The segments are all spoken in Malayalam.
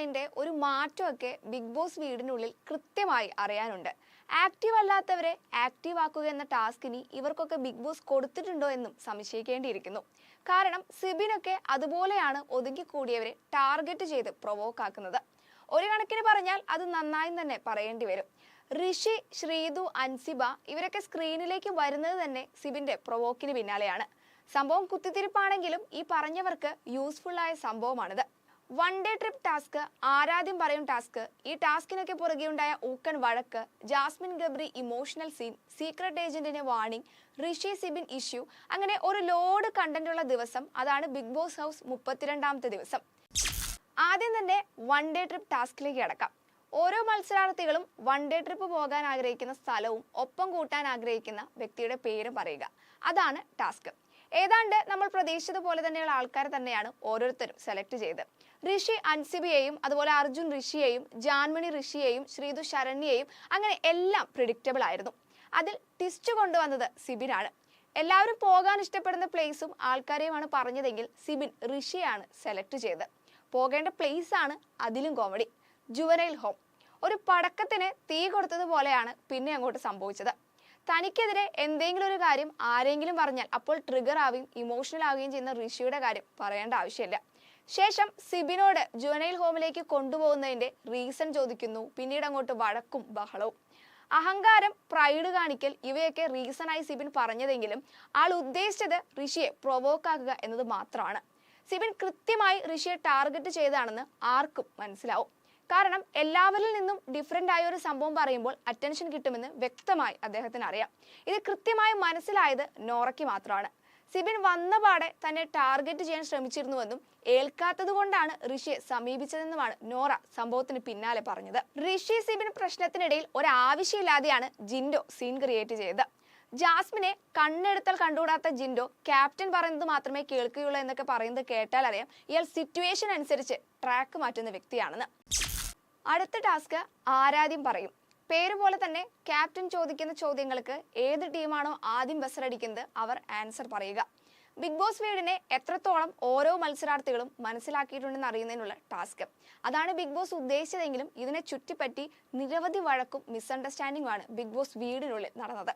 മൈൻഡിന്റെ ഒരു മാറ്റമൊക്കെ ബിഗ് ബോസ് വീടിനുള്ളിൽ കൃത്യമായി അറിയാനുണ്ട്. ആക്റ്റീവ് അല്ലാത്തവരെ ആക്റ്റീവ് ആക്കുക എന്ന ടാസ്കിനി ഇവർക്കൊക്കെ ബിഗ് ബോസ് കൊടുത്തിട്ടുണ്ടോ എന്നും സംശയിക്കേണ്ടിയിരിക്കുന്നു. കാരണം സിബിനൊക്കെ അതുപോലെയാണ് ഒതുങ്ങിക്കൂടിയവരെ ടാർഗറ്റ് ചെയ്ത് പ്രൊവോക്ക് ആക്കുന്നത്. ഒരു കണക്കിന് പറഞ്ഞാൽ അത് നന്നായി തന്നെ പറയേണ്ടി വരും. ഋഷി, ശ്രീതു, അൻസിബ ഇവരൊക്കെ സ്ക്രീനിലേക്ക് വരുന്നത് തന്നെ സിബിന്റെ പ്രൊവോക്കിന് പിന്നാലെയാണ്. സംഭവം കുത്തിത്തിരിപ്പാണെങ്കിലും ഈ പറഞ്ഞവർക്ക് യൂസ്ഫുൾ ആയ സംഭവമാണിത്. വൺ ഡേ ട്രിപ്പ് ടാസ്ക്, ആരാധ്യം പറയും ടാസ്ക്, ഈ ടാസ്കിനൊക്കെ പുറകെയുണ്ടായ ഊക്കൻ വഴക്ക്, Jasmine Gabri emotional scene, secret ഏജന്റിന്റെ വാർണിംഗ്, ഋഷി സിബിൻ ഇഷ്യൂ, അങ്ങനെ ഒരു ലോഡ് കണ്ടന്റ് ഉള്ള ദിവസം. അതാണ് ബിഗ് ബോസ് ഹൗസ് 32ാമത്തെ ദിവസം. ആദ്യം തന്നെ വൺ ഡേ ട്രിപ്പ് ടാസ്കിലേക്ക് കടക്കാം. ഓരോ മത്സരാർത്ഥികളും വൺ ഡേ ട്രിപ്പ് പോകാൻ ആഗ്രഹിക്കുന്ന സ്ഥലവും ഒപ്പം കൂട്ടാൻ ആഗ്രഹിക്കുന്ന വ്യക്തിയുടെ പേരും പറയുക. അതാണ് ടാസ്ക്. ഏതാണ്ട് നമ്മൾ പ്രതീക്ഷിച്ചതുപോലെ തന്നെയുള്ള ആൾക്കാരെ തന്നെയാണ് ഓരോരുത്തരും സെലക്ട് ചെയ്ത്. ഋഷി അൻസിബയെയും അതുപോലെ അർജുൻ ഋഷിയെയും, ജാൻമണി ഋഷിയെയും, ശ്രീതു ശരണ്യയെയും, അങ്ങനെ എല്ലാം പ്രിഡിക്റ്റബിൾ ആയിരുന്നു. അതിൽ ട്വിസ്റ്റ് കൊണ്ടുവന്നത് സിബിനാണ്. എല്ലാവരും പോകാൻ ഇഷ്ടപ്പെടുന്ന പ്ലേസും ആൾക്കാരെയുമാണ് പറഞ്ഞതെങ്കിൽ സിബിൻ ഋഷിയാണ് സെലക്ട് ചെയ്തത്. പോകേണ്ട പ്ലേസ് ആണ് അതിലും കോമഡി, ജുവനൈൽ ഹോം. ഒരു പടക്കത്തിന് തീ കൊടുത്തതുപോലെയാണ് പിന്നെ അങ്ങോട്ട് സംഭവിച്ചത്. തനിക്കെതിരെ എന്തെങ്കിലും ഒരു കാര്യം ആരെങ്കിലും പറഞ്ഞാൽ അപ്പോൾ ട്രിഗർ ആവുകയും ഇമോഷണൽ ആവുകയും ചെയ്യുന്ന ഋഷിയുടെ കാര്യം പറയേണ്ട ആവശ്യമില്ല. ശേഷം സിബിനോട് ജുവനൈൽ ഹോമിലേക്ക് കൊണ്ടുപോകുന്നതിന്റെ റീസൺ ചോദിക്കുന്നു. പിന്നീട് അങ്ങോട്ട് വഴക്കും ബഹളവും. അഹങ്കാരം, പ്രൈഡ് കാണിക്കൽ ഇവയൊക്കെ റീസണായി സിബിൻ പറഞ്ഞതെങ്കിലും ആൾ ഉദ്ദേശിച്ചത് ഋഷിയെ പ്രൊവോക്ക് ആക്കുക എന്നത് മാത്രമാണ്. സിബിൻ കൃത്യമായി ഋഷിയെ ടാർഗറ്റ് ചെയ്തതാണെന്ന് ആർക്കും മനസ്സിലാവും. കാരണം എല്ലാവരിൽ നിന്നും ഡിഫറെന്റ് ആയ ഒരു സംഭവം പറയുമ്പോൾ അറ്റൻഷൻ കിട്ടുമെന്ന് വ്യക്തമായി അദ്ദേഹത്തിന് അറിയാം. ഇത് കൃത്യമായി മനസ്സിലായത് നോറയ്ക്ക് മാത്രമാണ്. സിബിൻ വന്നപാടെ തന്നെ ടാർഗറ്റ് ചെയ്യാൻ ശ്രമിച്ചിരുന്നുവെന്നും ഏൽക്കാത്തത് കൊണ്ടാണ് ഋഷിയെ സമീപിച്ചതെന്നുമാണ് നോറ സംഭവത്തിന് പിന്നാലെ പറഞ്ഞത്. ഋഷി സിബിൻ പ്രശ്നത്തിനിടയിൽ ഒരാവശ്യമില്ലാതെയാണ് ജിൻഡോ സീൻ ക്രിയേറ്റ് ചെയ്തത്. ജാസ്മിനെ കണ്ണെടുത്താൽ കണ്ടുകൂടാത്ത ജിൻഡോ ക്യാപ്റ്റൻ പറയുന്നത് മാത്രമേ കേൾക്കുകയുള്ളൂ എന്നൊക്കെ പറയുന്നത് കേട്ടാൽ അറിയാം ഇയാൾ സിറ്റുവേഷൻ അനുസരിച്ച് ട്രാക്ക് മാറ്റുന്ന വ്യക്തിയാണെന്ന്. അടുത്ത ടാസ്ക് ആരാധ്യം പറയും. പേര് പോലെ തന്നെ ക്യാപ്റ്റൻ ചോദിക്കുന്ന ചോദ്യങ്ങൾക്ക് ഏത് ടീമാണോ ആദ്യം ബസറടിക്കുന്നത് അവർ ആൻസർ പറയുക. ബിഗ് ബോസ് വീടിനെ എത്രത്തോളം ഓരോ മത്സരാർത്ഥികളും മനസ്സിലാക്കിയിട്ടുണ്ടെന്ന് അറിയുന്നതിനുള്ള ടാസ്ക്. അതാണ് ബിഗ് ബോസ് ഉദ്ദേശിച്ചതെങ്കിലും ഇതിനെ ചുറ്റിപ്പറ്റി നിരവധി വഴക്കും മിസ്അണ്ടർസ്റ്റാൻഡിംഗുമാണ് ബിഗ് ബോസ് വീടിനുള്ളിൽ നടന്നത്.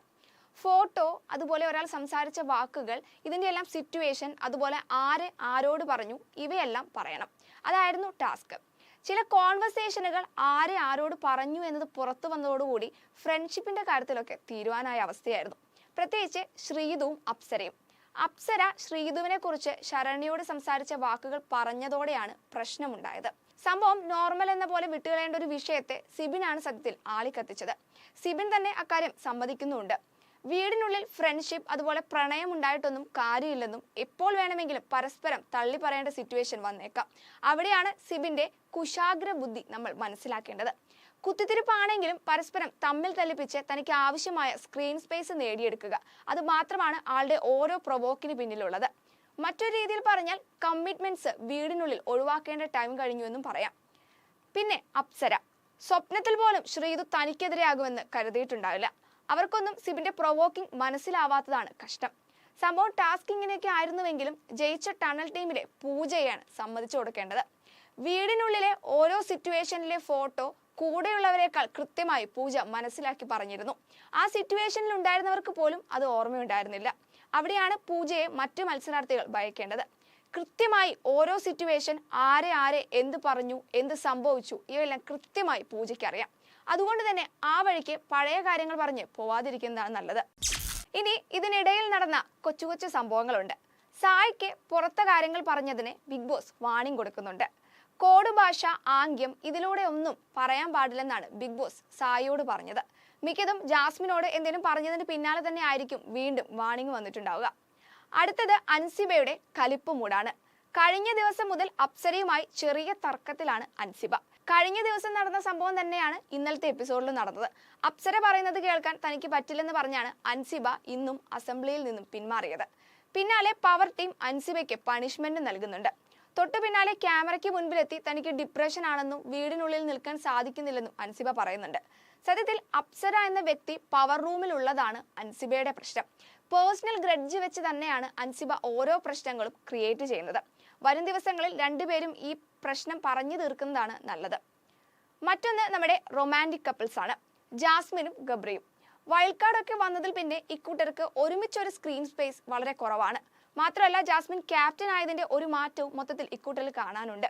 ഫോട്ടോ, അതുപോലെ ഒരാൾ സംസാരിച്ച വാക്കുകൾ, ഇതിൻ്റെ എല്ലാം സിറ്റുവേഷൻ, അതുപോലെ ആര് ആരോട് പറഞ്ഞു, ഇവയെല്ലാം പറയണം. അതായിരുന്നു ടാസ്ക്. ചില കോൺവെർസേഷനുകൾ ആരെ ആരോട് പറഞ്ഞു എന്നത് പുറത്തു വന്നതോടുകൂടി ഫ്രണ്ട്ഷിപ്പിന്റെ കാര്യത്തിലൊക്കെ തീരുവാനായ അവസ്ഥയായിരുന്നു. പ്രത്യേകിച്ച് ശ്രീതുവും അപ്സരയും. അപ്സര ശ്രീതുവിനെ കുറിച്ച് ശരണ്യയോട് സംസാരിച്ച വാക്കുകൾ പറഞ്ഞതോടെയാണ് പ്രശ്നമുണ്ടായത്. സംഭവം നോർമൽ എന്ന പോലെ വിട്ടുകളയേണ്ട ഒരു വിഷയത്തെ സിബിനാണ് സത്യത്തിൽ ആളിക്കത്തിച്ചത്. സിബിൻ തന്നെ അക്കാര്യം സമ്മതിക്കുന്നുണ്ട്. വീടിനുള്ളിൽ ഫ്രണ്ട്ഷിപ്പ്, അതുപോലെ പ്രണയം ഉണ്ടായിട്ടൊന്നും കാര്യമില്ലെന്നും എപ്പോൾ വേണമെങ്കിലും പരസ്പരം തള്ളി പറയേണ്ട സിറ്റുവേഷൻ വന്നേക്കാം. അവിടെയാണ് സിബിന്റെ കുശാഗ്ര ബുദ്ധി നമ്മൾ മനസ്സിലാക്കേണ്ടത്. കുത്തിത്തിരിപ്പാണെങ്കിലും പരസ്പരം തമ്മിൽ തല്ലിപ്പിച്ച് തനിക്ക് ആവശ്യമായ സ്ക്രീൻ സ്പേസ് നേടിയെടുക്കുക, അത് മാത്രമാണ് ആളുടെ ഓരോ പ്രൊവോക്കിന് പിന്നിലുള്ളത്. മറ്റൊരു രീതിയിൽ പറഞ്ഞാൽ കമ്മിറ്റ്മെന്റ്സ് വീടിനുള്ളിൽ ഒഴിവാക്കേണ്ട ടൈം കഴിഞ്ഞു എന്നും പറയാം. പിന്നെ അപ്സര, സ്വപ്നത്തിൽ പോലും ശ്രീതു തനിക്കെതിരെയാകുമെന്ന് കരുതിയിട്ടുണ്ടാവില്ല. അവർക്കൊന്നും സിബിന്റെ പ്രൊവോക്കിംഗ് മനസ്സിലാവാത്തതാണ് കഷ്ടം. സംഭവം ടാസ്ക് ഇങ്ങനെയൊക്കെ ആയിരുന്നുവെങ്കിലും ജയിച്ച ടണൽ ടീമിലെ പൂജയാണ് സമ്മതിച്ചു കൊടുക്കേണ്ടത്. വീടിനുള്ളിലെ ഓരോ സിറ്റുവേഷനിലെ ഫോട്ടോ കൂടെയുള്ളവരെക്കാൾ കൃത്യമായി പൂജ മനസ്സിലാക്കി പറഞ്ഞിരുന്നു. ആ സിറ്റുവേഷനിൽ ഉണ്ടായിരുന്നവർക്ക് പോലും അത് ഓർമ്മയുണ്ടായിരുന്നില്ല. അവിടെയാണ് പൂജയെ മറ്റു മത്സരാർത്ഥികൾ ഭയക്കേണ്ടത്. കൃത്യമായി ഓരോ സിറ്റുവേഷൻ, ആരെ എന്ത് പറഞ്ഞു, എന്ത് സംഭവിച്ചു, ഇവയെല്ലാം കൃത്യമായി പൂജയ്ക്ക് അറിയാം. അതുകൊണ്ട് തന്നെ ആ വഴിക്ക് പഴയ കാര്യങ്ങൾ പറഞ്ഞ് പോവാതിരിക്കുന്നതാണ് നല്ലത്. ഇനി ഇതിനിടയിൽ നടന്ന കൊച്ചു കൊച്ചു സംഭവങ്ങളുണ്ട്. സായിക്ക് പുറത്തെ കാര്യങ്ങൾ പറഞ്ഞതിന് ബിഗ് ബോസ് വാണിംഗ് കൊടുക്കുന്നുണ്ട്. കോഡ് ഭാഷ, ആംഗ്യം, ഇതിലൂടെ ഒന്നും പറയാൻ പാടില്ലെന്നാണ് ബിഗ് ബോസ് സായിയോട് പറഞ്ഞത്. മിക്കതും ജാസ്മിനോട് എന്തെങ്കിലും പറഞ്ഞതിന് പിന്നാലെ തന്നെ ആയിരിക്കും വീണ്ടും വാണിംഗ് വന്നിട്ടുണ്ടാവുക. അടുത്തത് അൻസിബയുടെ കലിപ്പ് മൂടാണ്. കഴിഞ്ഞ ദിവസം മുതൽ അപ്സരയുമായി ചെറിയ തർക്കത്തിലാണ് അൻസിബ. കഴിഞ്ഞ ദിവസം നടന്ന സംഭവം തന്നെയാണ് ഇന്നലത്തെ എപ്പിസോഡിൽ നടന്നത്. അപ്സര പറയുന്നത് കേൾക്കാൻ തനിക്ക് പറ്റില്ലെന്ന് പറഞ്ഞാണ് അൻസിബ ഇന്നും അസംബ്ലിയിൽ നിന്നും പിന്മാറിയത്. പിന്നാലെ പവർ ടീം അൻസിബയ്ക്ക് പണിഷ്മെന്റ് നൽകുന്നുണ്ട്. തൊട്ടു പിന്നാലെ ക്യാമറയ്ക്ക് മുൻപിലെത്തി തനിക്ക് ഡിപ്രഷൻ ആണെന്നും വീടിനുള്ളിൽ നിൽക്കാൻ സാധിക്കുന്നില്ലെന്നും അൻസിബ പറയുന്നുണ്ട്. സത്യത്തിൽ അപ്സര എന്ന വ്യക്തി പവർ റൂമിൽ ഉള്ളതാണ് അൻസിബയുടെ പ്രശ്നം. പേഴ്സണൽ ഗ്രഡ്ജ് വെച്ച് തന്നെയാണ് അൻസിബ ഓരോ പ്രശ്നങ്ങളും ക്രിയേറ്റ് ചെയ്യുന്നത്. വരും ദിവസങ്ങളിൽ രണ്ടുപേരും ഈ പ്രശ്നം പറഞ്ഞു തീർക്കുന്നതാണ് നല്ലത്. മറ്റൊന്ന് നമ്മുടെ റൊമാൻറ്റിക് കപ്പിൾസ് ആണ്, ജാസ്മിനും ഗബ്രിയും. വൈൽഡ് കാർഡ് ഒക്കെ വന്നതിൽ പിന്നെ ഇക്കൂട്ടർക്ക് ഒരുമിച്ചൊരു സ്ക്രീൻ സ്പേസ് വളരെ കുറവാണ്. മാത്രമല്ല ജാസ്മിൻ ക്യാപ്റ്റൻ ആയതിന്റെ ഒരു മാറ്റവും മൊത്തത്തിൽ ഇക്കൂട്ടരിൽ കാണാനുണ്ട്.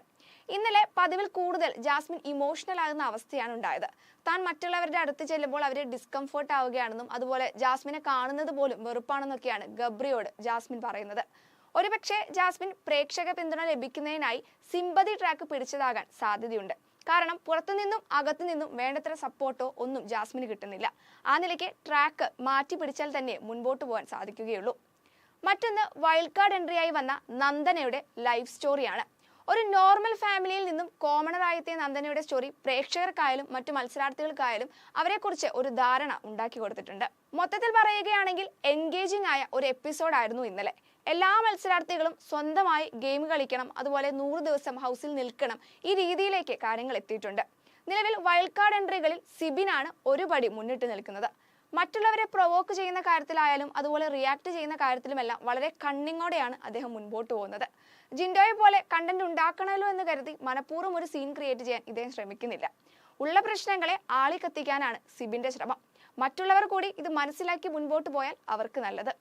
ഇന്നലെ പതിവിൽ കൂടുതൽ ജാസ്മിൻ ഇമോഷണൽ ആകുന്ന അവസ്ഥയാണ് ഉണ്ടായത്. താൻ മറ്റുള്ളവരുടെ അടുത്ത് ചെല്ലുമ്പോൾ അവരെ ഡിസ്കംഫർട്ട് ആവുകയാണെന്നും അതുപോലെ ജാസ്മിനെ കാണുന്നത് പോലും വെറുപ്പാണെന്നൊക്കെയാണ് ഗബ്രിയോട് ജാസ്മിൻ പറയുന്നത്. ഒരുപക്ഷെ ജാസ്മിൻ പ്രേക്ഷക പിന്തുണ ലഭിക്കുന്നതിനായി സിമ്പതി ട്രാക്ക് പിടിച്ചതാകാൻ സാധ്യതയുണ്ട്. കാരണം പുറത്തുനിന്നും അകത്തുനിന്നും വേണ്ടത്ര സപ്പോർട്ടോ ഒന്നും ജാസ്മിന് കിട്ടുന്നില്ല. ആ നിലയ്ക്ക് ട്രാക്ക് മാറ്റി പിടിച്ചാൽ തന്നെ മുൻപോട്ട് പോകാൻ സാധിക്കുകയുള്ളൂ. മറ്റൊന്ന് വൈൽഡ് കാർഡ് എൻട്രിയായി വന്ന നന്ദനയുടെ ലൈഫ് സ്റ്റോറിയാണ്. ഒരു നോർമൽ ഫാമിലിയിൽ നിന്നും കോമണറായി എത്തിയ നന്ദനയുടെ സ്റ്റോറി പ്രേക്ഷകർക്കായാലും മറ്റു മത്സരാർത്ഥികൾക്കായാലും അവരെക്കുറിച്ച് ഒരു ധാരണ ഉണ്ടാക്കി കൊടുത്തിട്ടുണ്ട്. മൊത്തത്തിൽ പറയുകയാണെങ്കിൽ എൻഗേജിംഗ് ആയ ഒരു എപ്പിസോഡായിരുന്നു ഇന്നലെ. എല്ലാ മത്സരാർത്ഥികളും സ്വന്തമായി ഗെയിം കളിക്കണം, അതുപോലെ 100 ദിവസം ഹൗസിൽ നിൽക്കണം, ഈ രീതിയിലേക്ക് കാര്യങ്ങൾ എത്തിയിട്ടുണ്ട്. നിലവിൽ വൈൽഡ് കാർഡ് എൻട്രികളിൽ സിബിനാണ് ഒരു പടി മുന്നിട്ട് നിൽക്കുന്നത്. മറ്റുള്ളവരെ പ്രൊവോക്ക് ചെയ്യുന്ന കാര്യത്തിലായാലും അതുപോലെ റിയാക്ട് ചെയ്യുന്ന കാര്യത്തിലുമെല്ലാം വളരെ കണ്ണിങ്ങോടെയാണ് അദ്ദേഹം മുൻപോട്ട് പോകുന്നത്. ജിൻഡോയെ പോലെ കണ്ടന്റ് ഉണ്ടാക്കണമല്ലോ എന്ന് കരുതി മനഃപൂർവ്വം ഒരു സീൻ ക്രിയേറ്റ് ചെയ്യാൻ ഇദ്ദേഹം ശ്രമിക്കുന്നില്ല. ഉള്ള പ്രശ്നങ്ങളെ ആളിക്കത്തിക്കാനാണ് സിബിന്റെ ശ്രമം. മറ്റുള്ളവർ കൂടി ഇത് മനസ്സിലാക്കി മുൻപോട്ട് പോയാൽ അവർക്ക് നല്ലത്.